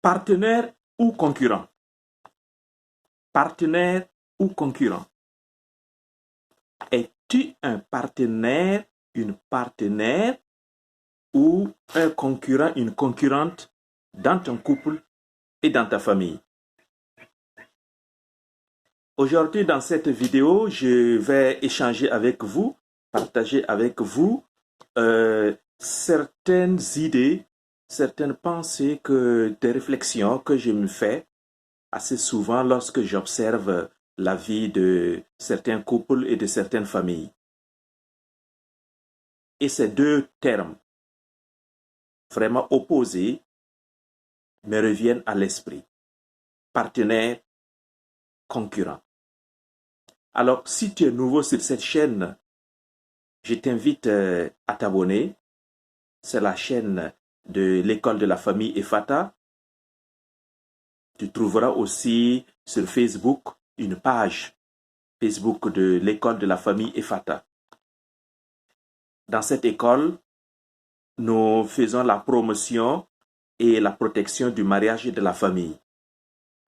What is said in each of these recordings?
Partenaire ou concurrent? Partenaire ou concurrent? Es-tu un partenaire, une partenaire ou un concurrent, une concurrente dans ton couple et dans ta famille? Aujourd'hui, dans cette vidéo, je vais échanger avec vous, partager avec vous certaines idées, certaines pensées, des réflexions que je me fais assez souvent lorsque j'observe la vie de certains couples et de certaines familles. Et ces deux termes, vraiment opposés, me reviennent à l'esprit. Partenaire, concurrent. Alors, si tu es nouveau sur cette chaîne, je t'invite à t'abonner. C'est la chaîne de l'école de la famille Efata. Tu trouveras aussi sur Facebook une page Facebook de l'école de la famille Efata. Dans cette école, nous faisons la promotion et la protection du mariage et de la famille.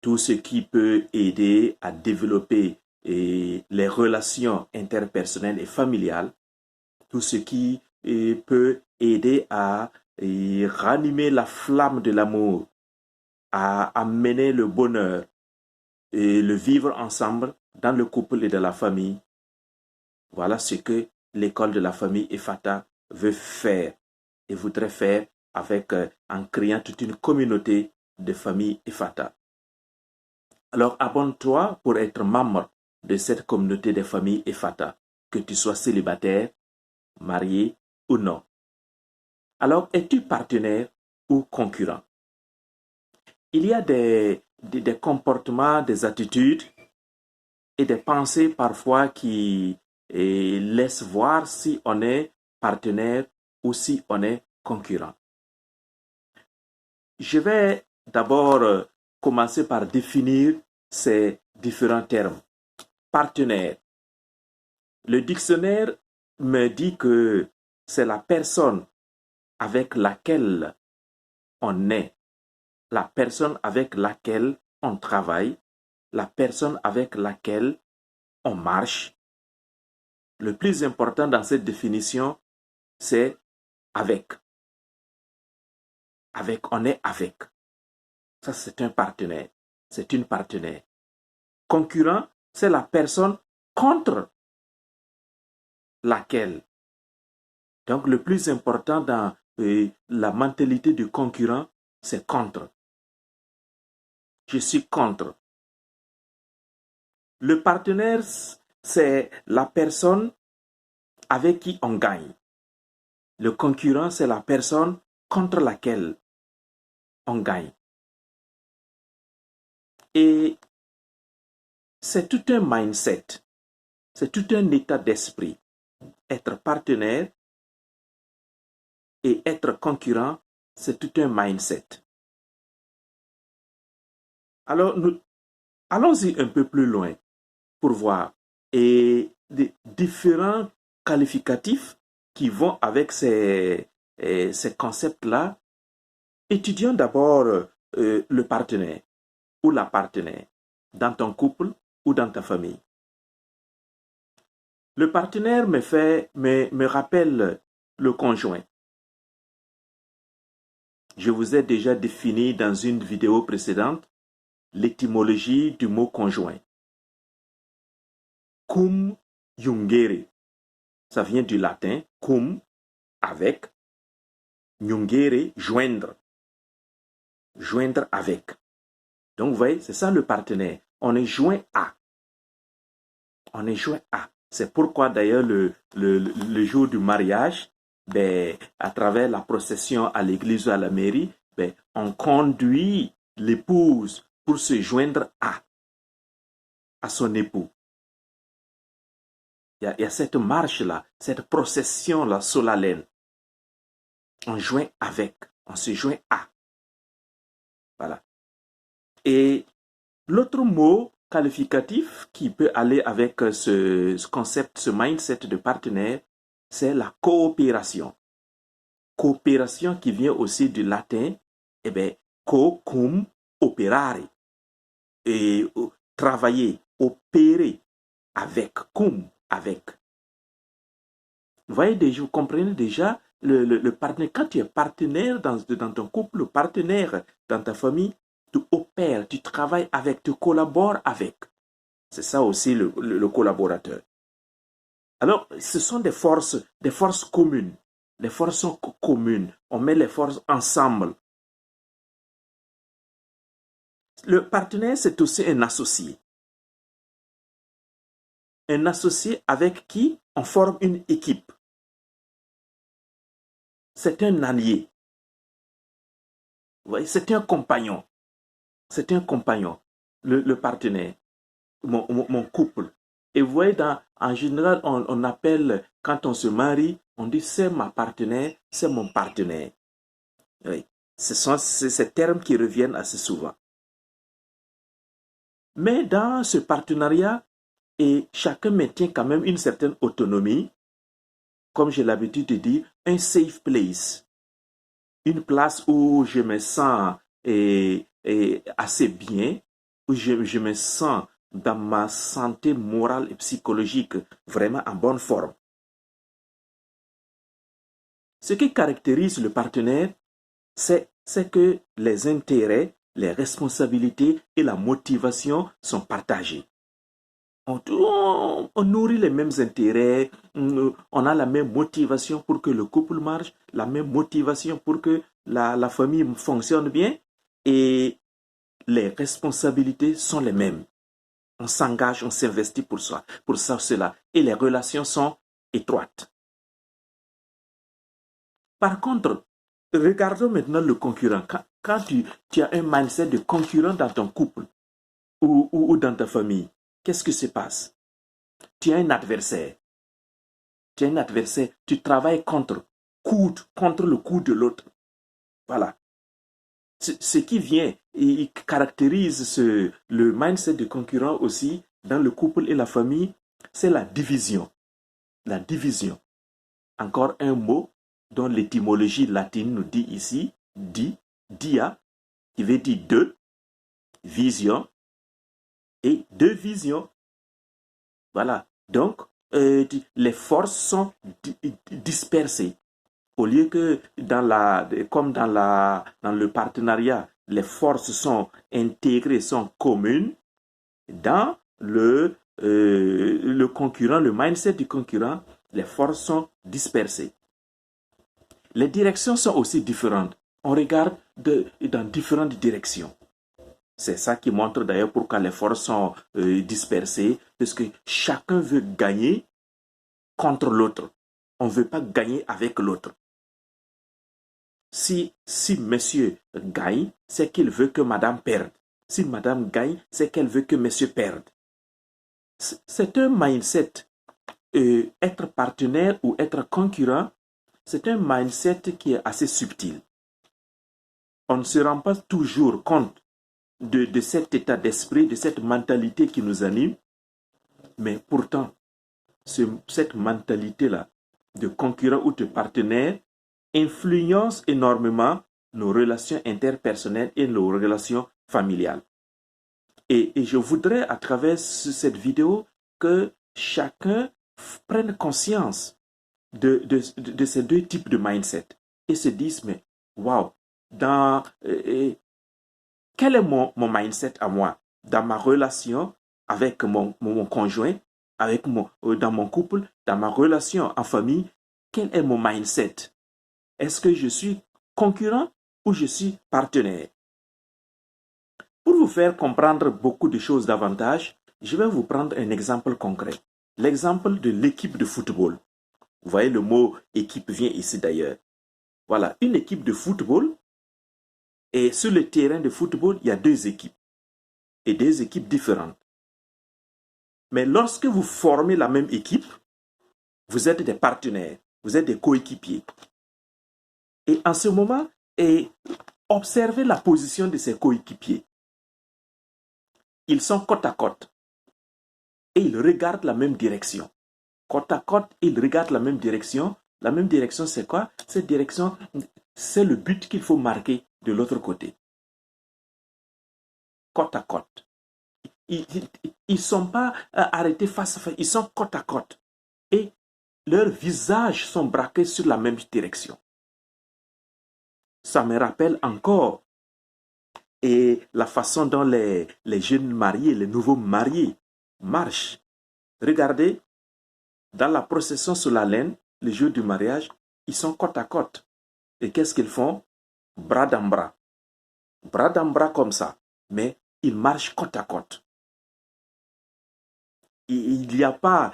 Tout ce qui peut aider à développer les relations interpersonnelles et familiales, tout ce qui peut aider à ranimer la flamme de l'amour, à amener le bonheur et le vivre ensemble dans le couple et dans la famille. Voilà ce que l'école de la famille Efata veut faire et voudrait faire avec, en créant toute une communauté de famille Efata. Alors abonne-toi pour être membre de cette communauté de familles Efata, que tu sois célibataire, marié ou non. Alors, es-tu partenaire ou concurrent? Il y a des comportements, des attitudes et des pensées parfois qui laissent voir si on est partenaire ou si on est concurrent. Je vais d'abord commencer par définir ces différents termes. Partenaire. Le dictionnaire me dit que c'est la personne avec laquelle on est, la personne avec laquelle on travaille, la personne avec laquelle on marche. Le plus important dans cette définition, c'est avec. Avec, on est avec. Ça, c'est un partenaire. C'est une partenaire. Concurrent, c'est la personne contre laquelle. Donc, le plus important dans la mentalité du concurrent, c'est contre. Je suis contre. Le partenaire, c'est la personne avec qui on gagne. Le concurrent, c'est la personne contre laquelle on gagne. Et c'est tout un mindset, c'est tout un état d'esprit. Être partenaire et être concurrent, c'est tout un mindset. Alors, allons-y un peu plus loin pour voir et des différents qualificatifs qui vont avec ces concepts-là. Étudions d'abord le partenaire ou la partenaire dans ton couple ou dans ta famille. Le partenaire me rappelle le conjoint. Je vous ai déjà défini dans une vidéo précédente l'étymologie du mot conjoint. Cum jungere. Ça vient du latin cum, avec, jungere, joindre. Joindre avec. Donc, vous voyez, c'est ça le partenaire. On est joint à. On est joint à. C'est pourquoi d'ailleurs le jour du mariage, à travers la procession à l'église ou à la mairie, on conduit l'épouse pour se joindre à son époux. Il y a cette marche-là, cette procession-là sur la laine. On joint avec, on se joint à. Voilà. Et l'autre mot qualificatif qui peut aller avec ce concept, ce mindset de partenaire, c'est la coopération. Coopération qui vient aussi du latin, cum, operare. Et travailler, opérer, avec, cum, avec. Vous voyez déjà, vous comprenez déjà le partenaire. Quand tu es partenaire dans ton couple, partenaire dans ta famille, tu opères, tu travailles avec, tu collabores avec. C'est ça aussi le collaborateur. Alors, ce sont des forces communes. Les forces sont communes. On met les forces ensemble. Le partenaire, c'est aussi un associé. Un associé avec qui on forme une équipe. C'est un allié. Vous voyez, c'est un compagnon. C'est un compagnon, le partenaire, mon couple. Et vous voyez, en général, on appelle, quand on se marie, on dit c'est ma partenaire, c'est mon partenaire. Oui. Ce sont ces termes qui reviennent assez souvent. Mais dans ce partenariat, et chacun maintient quand même une certaine autonomie, comme j'ai l'habitude de dire, un safe place. Une place où je me sens assez bien, où je me sens dans ma santé morale et psychologique vraiment en bonne forme. Ce qui caractérise le partenaire, c'est que les intérêts, les responsabilités et la motivation sont partagés. On nourrit les mêmes intérêts, on a la même motivation pour que le couple marche, la même motivation pour que la famille fonctionne bien, et les responsabilités sont les mêmes. On s'engage, on s'investit pour ça, cela, et les relations sont étroites. Par contre, regardons maintenant le concurrent. Quand tu as un mindset de concurrent dans ton couple ou dans ta famille, qu'est-ce qui se passe? Tu as un adversaire. Tu as un adversaire. Tu travailles contre le coup de l'autre. Voilà. Ce qui vient et caractérise le mindset de concurrent aussi dans le couple et la famille, c'est la division. La division. Encore un mot dont l'étymologie latine nous dit ici, dia, qui veut dire deux, vision, et deux visions. Voilà. Donc, les forces sont dispersées. Au lieu que comme dans le partenariat, les forces sont intégrées, sont communes, dans le concurrent, le mindset du concurrent, les forces sont dispersées. Les directions sont aussi différentes. On regarde dans différentes directions. C'est ça qui montre d'ailleurs pourquoi les forces sont dispersées, parce que chacun veut gagner contre l'autre. On ne veut pas gagner avec l'autre. Si monsieur gagne, c'est qu'il veut que madame perde. Si madame gagne, c'est qu'elle veut que monsieur perde. C'est un mindset. Être partenaire ou être concurrent, c'est un mindset qui est assez subtil. On ne se rend pas toujours compte de cet état d'esprit, de cette mentalité qui nous anime, mais pourtant, cette mentalité-là de concurrent ou de partenaire influence énormément nos relations interpersonnelles et nos relations familiales. Et je voudrais, à travers cette vidéo, que chacun prenne conscience de ces deux types de mindset et se dise, mais waouh, quel est mon mindset à moi dans ma relation avec mon conjoint, dans mon couple, dans ma relation en famille, quel est mon mindset? Est-ce que je suis concurrent ou je suis partenaire? Pour vous faire comprendre beaucoup de choses davantage, je vais vous prendre un exemple concret. L'exemple de l'équipe de football. Vous voyez, le mot équipe vient ici d'ailleurs. Voilà, une équipe de football. Et sur le terrain de football, il y a deux équipes. Et deux équipes différentes. Mais lorsque vous formez la même équipe, vous êtes des partenaires, vous êtes des coéquipiers. Et en ce moment, observez la position de ces coéquipiers. Ils sont côte à côte. Et ils regardent la même direction. Côte à côte, ils regardent la même direction. La même direction, c'est quoi? Cette direction, c'est le but qu'il faut marquer de l'autre côté. côte à côte. Ils ne sont pas arrêtés face à face, ils sont côte à côte. Et leurs visages sont braqués sur la même direction. Ça me rappelle encore la façon dont les jeunes mariés, les nouveaux mariés marchent. Regardez, dans la procession sur la laine, le jour du mariage, ils sont côte à côte. Et qu'est-ce qu'ils font? Bras dans bras. Bras dans bras comme ça. Mais ils marchent côte à côte. Il n'y a pas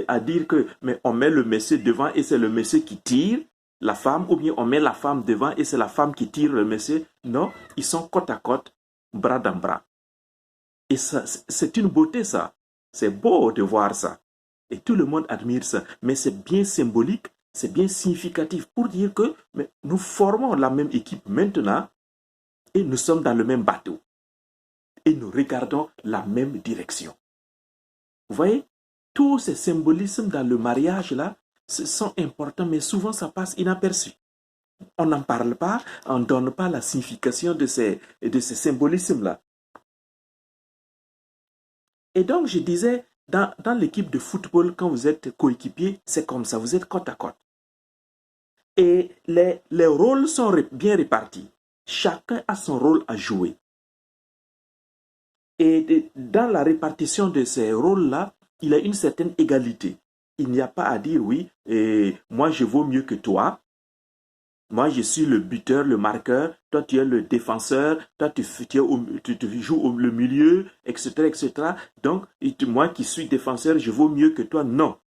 à dire que mais on met le monsieur devant et c'est le monsieur qui tire la femme, ou bien on met la femme devant et c'est la femme qui tire le monsieur. Non, ils sont côte à côte, bras dans bras. Et ça, c'est une beauté, ça. C'est beau de voir ça. Et tout le monde admire ça. Mais c'est bien symbolique, c'est bien significatif pour dire que mais nous formons la même équipe maintenant et nous sommes dans le même bateau. Et nous regardons la même direction. Vous voyez, tous ces symbolismes dans le mariage, là, sont importants, mais souvent ça passe inaperçu. On n'en parle pas, on ne donne pas la signification de ces symbolismes-là. Et donc, je disais, dans l'équipe de football, quand vous êtes coéquipier, c'est comme ça, vous êtes côte à côte. Et les rôles sont bien répartis. Chacun a son rôle à jouer. Et dans la répartition de ces rôles-là, il y a une certaine égalité. Il n'y a pas à dire, oui, moi je vaux mieux que toi. Moi je suis le buteur, le marqueur. Toi tu es le défenseur. Toi tu joues le milieu, etc., etc. Donc, moi qui suis défenseur, je vaux mieux que toi. Non.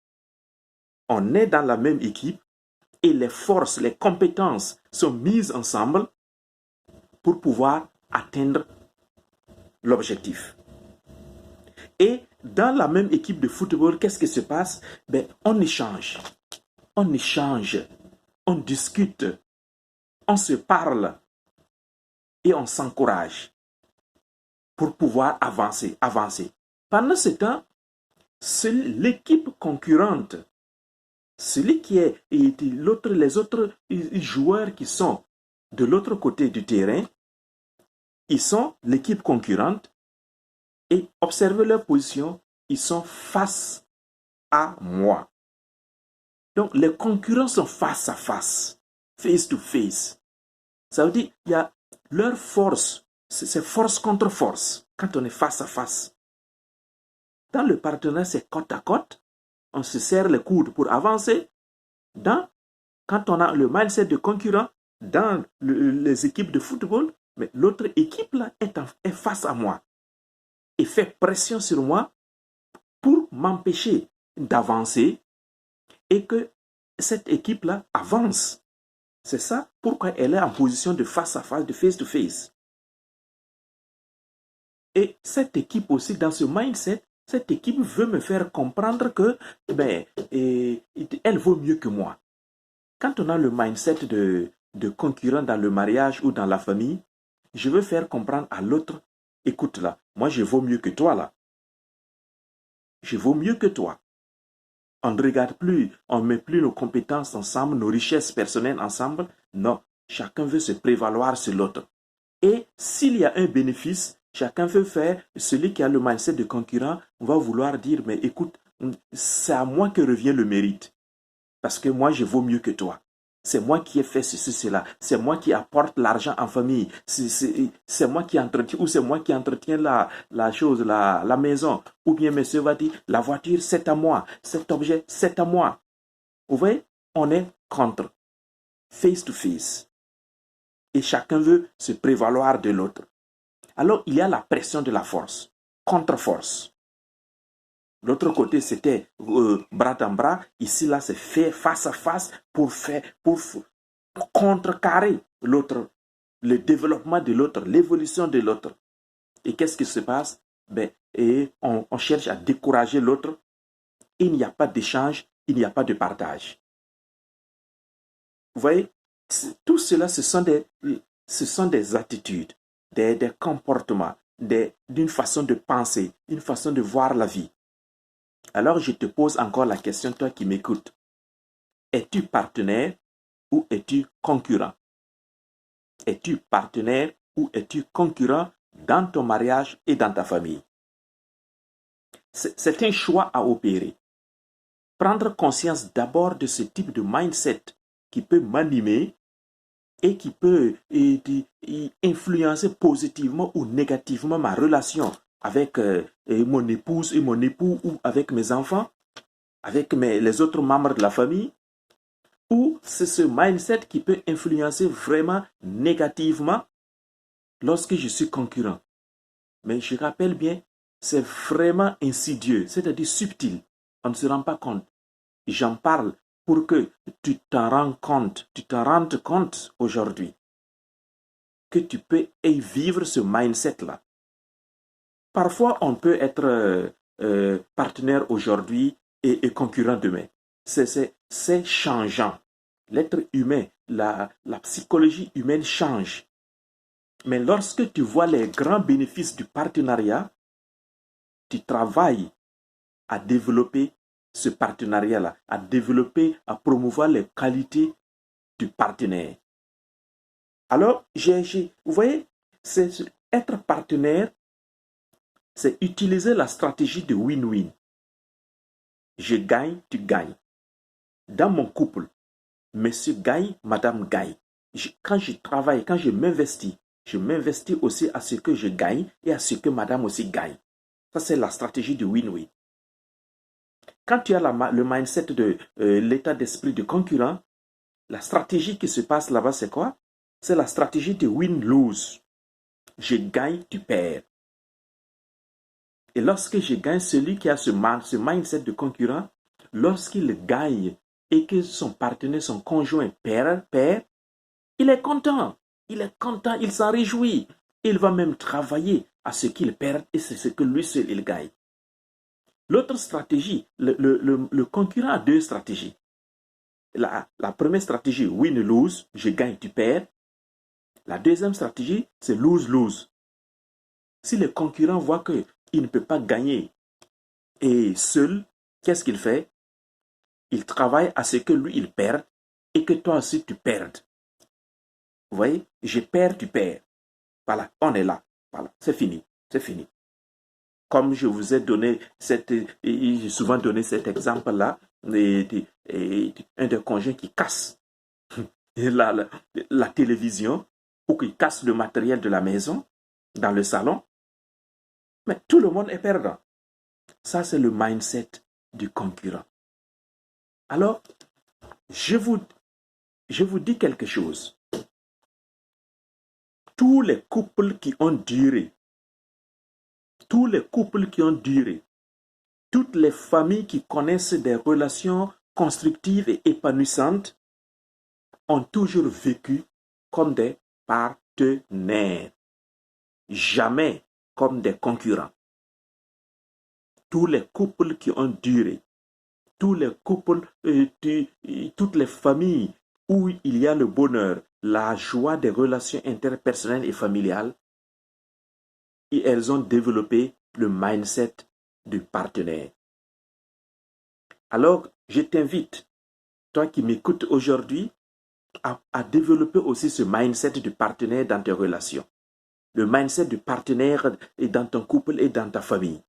On est dans la même équipe et les forces, les compétences sont mises ensemble pour pouvoir atteindre l'objectif. Et dans la même équipe de football, qu'est-ce qui se passe? On échange, on discute, on se parle et on s'encourage pour pouvoir avancer. Pendant ce temps, c'est l'équipe concurrente, celui qui est les autres joueurs qui sont de l'autre côté du terrain, ils sont l'équipe concurrente. Et observez leur position, ils sont face à moi. Donc, les concurrents sont face à face, face to face. Ça veut dire qu'il y a leur force, c'est force contre force, quand on est face à face. Dans le partenariat, c'est côte à côte, on se serre les coudes pour avancer. Quand on a le mindset de concurrent, dans les équipes de football, mais l'autre équipe là est face à moi et fait pression sur moi pour m'empêcher d'avancer et que cette équipe-là avance. C'est ça pourquoi elle est en position de face à face, de face to face. Et cette équipe aussi, dans ce mindset, cette équipe veut me faire comprendre que elle vaut mieux que moi. Quand on a le mindset de concurrent dans le mariage ou dans la famille, je veux faire comprendre à l'autre, écoute là, moi je vaux mieux que toi là. Je vaux mieux que toi. On ne regarde plus, on ne met plus nos compétences ensemble, nos richesses personnelles ensemble. Non, chacun veut se prévaloir sur l'autre. Et s'il y a un bénéfice, chacun veut faire, celui qui a le mindset de concurrent, on va vouloir dire, mais écoute, c'est à moi que revient le mérite. Parce que moi, je vaux mieux que toi. C'est moi qui ai fait ceci, cela. C'est moi qui apporte l'argent en famille. C'est moi qui entretiens, ou c'est moi qui entretiens la chose, la maison. Ou bien monsieur va dire, la voiture, c'est à moi. Cet objet, c'est à moi. Vous voyez, on est contre. Face to face. Et chacun veut se prévaloir de l'autre. Alors, il y a la pression de la force. Contre-force. L'autre côté, c'était bras dans bras. Ici, là, c'est fait face à face pour contrecarrer l'autre, le développement de l'autre, l'évolution de l'autre. Et qu'est-ce qui se passe? On cherche à décourager l'autre. Il n'y a pas d'échange, il n'y a pas de partage. Vous voyez, tout cela, ce sont des attitudes, des comportements, d'une façon de penser, d'une façon de voir la vie. Alors, je te pose encore la question, toi qui m'écoutes. Es-tu partenaire ou es-tu concurrent? Es-tu partenaire ou es-tu concurrent dans ton mariage et dans ta famille. C'est un choix à opérer. Prendre conscience d'abord de ce type de mindset qui peut m'animer et qui peut influencer positivement ou négativement ma relation avec mon épouse et mon époux, ou avec mes enfants, avec les autres membres de la famille, ou c'est ce mindset qui peut influencer vraiment négativement lorsque je suis concurrent. Mais je rappelle bien, c'est vraiment insidieux, c'est-à-dire subtil. On ne se rend pas compte. J'en parle pour que tu t'en rendes compte aujourd'hui que tu peux vivre ce mindset-là. Parfois, on peut être partenaire aujourd'hui et concurrent demain. C'est changeant. L'être humain, la psychologie humaine change. Mais lorsque tu vois les grands bénéfices du partenariat, tu travailles à développer ce partenariat-là, à développer, à promouvoir les qualités du partenaire. Alors, vous voyez, être partenaire, c'est utiliser la stratégie de win-win. Je gagne, tu gagnes. Dans mon couple, monsieur gagne, madame gagne. Quand je travaille, quand je m'investis aussi à ce que je gagne et à ce que madame aussi gagne. Ça, c'est la stratégie de win-win. Quand tu as le mindset de l'état d'esprit de concurrent, la stratégie qui se passe là-bas, c'est quoi? C'est la stratégie de win-lose. Je gagne, tu perds. Et lorsque je gagne, celui qui a ce mindset de concurrent, lorsqu'il gagne et que son partenaire, son conjoint perd, il est content. Il est content, il s'en réjouit. Il va même travailler à ce qu'il perd et c'est ce que lui seul il gagne. L'autre stratégie, le concurrent a deux stratégies. La première stratégie, win-lose, je gagne, tu perds. La deuxième stratégie, c'est lose-lose. Si le concurrent voit qu'il ne peut pas gagner et seul, qu'est-ce qu'il fait? Il travaille à ce que lui, il perde et que toi aussi, tu perdes. Vous voyez? Je perds, tu perds. Voilà, on est là. Voilà, c'est fini. C'est fini. Comme je vous ai donné j'ai souvent donné cet exemple-là, un des conjoints qui casse la télévision ou qui casse le matériel de la maison dans le salon, mais tout le monde est perdant. Ça, c'est le mindset du concurrent. Alors, je vous dis quelque chose. Tous les couples qui ont duré, toutes les familles qui connaissent des relations constructives et épanouissantes ont toujours vécu comme des partenaires, jamais comme des concurrents. Tous les couples qui ont duré, tous les couples, toutes les familles où il y a le bonheur, la joie des relations interpersonnelles et familiales, et elles ont développé le mindset du partenaire. Alors, je t'invite, toi qui m'écoutes aujourd'hui, à développer aussi ce mindset du partenaire dans tes relations. Le mindset du partenaire est dans ton couple et dans ta famille.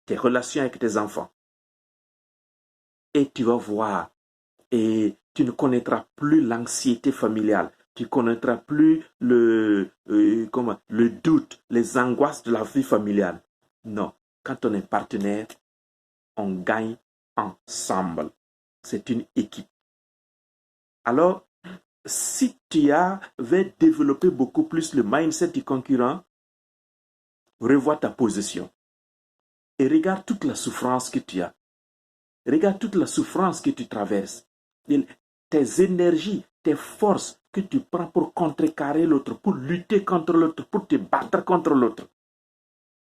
Tes relations avec tes enfants. Et tu vas voir, et tu ne connaîtras plus l'anxiété familiale. Tu ne connaîtras plus le doute, les angoisses de la vie familiale. Non, quand on est partenaire, on gagne ensemble. C'est une équipe. Alors, si tu avais développé beaucoup plus le mindset du concurrent, revois ta position. Et regarde toute la souffrance que tu as. Regarde toute la souffrance que tu traverses. Tes énergies, tes forces que tu prends pour contrecarrer l'autre, pour lutter contre l'autre, pour te battre contre l'autre.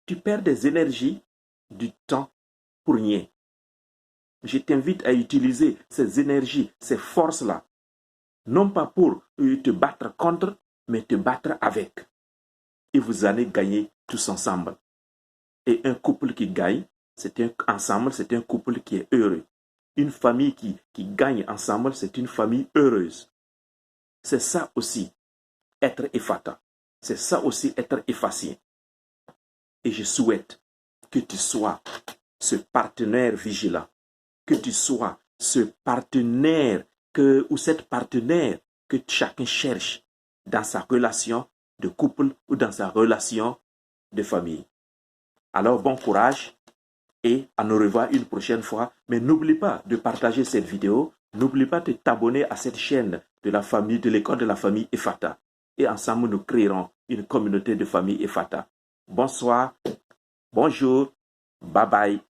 Tu perds des énergies, du temps pour rien. Je t'invite à utiliser ces énergies, ces forces-là, non pas pour te battre contre, mais te battre avec. Et vous allez gagner tous ensemble. Et un couple qui gagne, c'est un couple qui est heureux. Une famille qui gagne ensemble, c'est une famille heureuse. C'est ça aussi, être Ephata. C'est ça aussi être effacé. Et je souhaite que tu sois ce partenaire vigilant, que tu sois ce partenaire ou cette partenaire que chacun cherche dans sa relation de couple ou dans sa relation de famille. Alors bon courage et à nous revoir une prochaine fois. Mais n'oublie pas de partager cette vidéo. N'oublie pas de t'abonner à cette chaîne de la famille, de l'école de la famille Efata. Et ensemble, nous créerons une communauté de famille Efata. Bonsoir, bonjour, bye bye.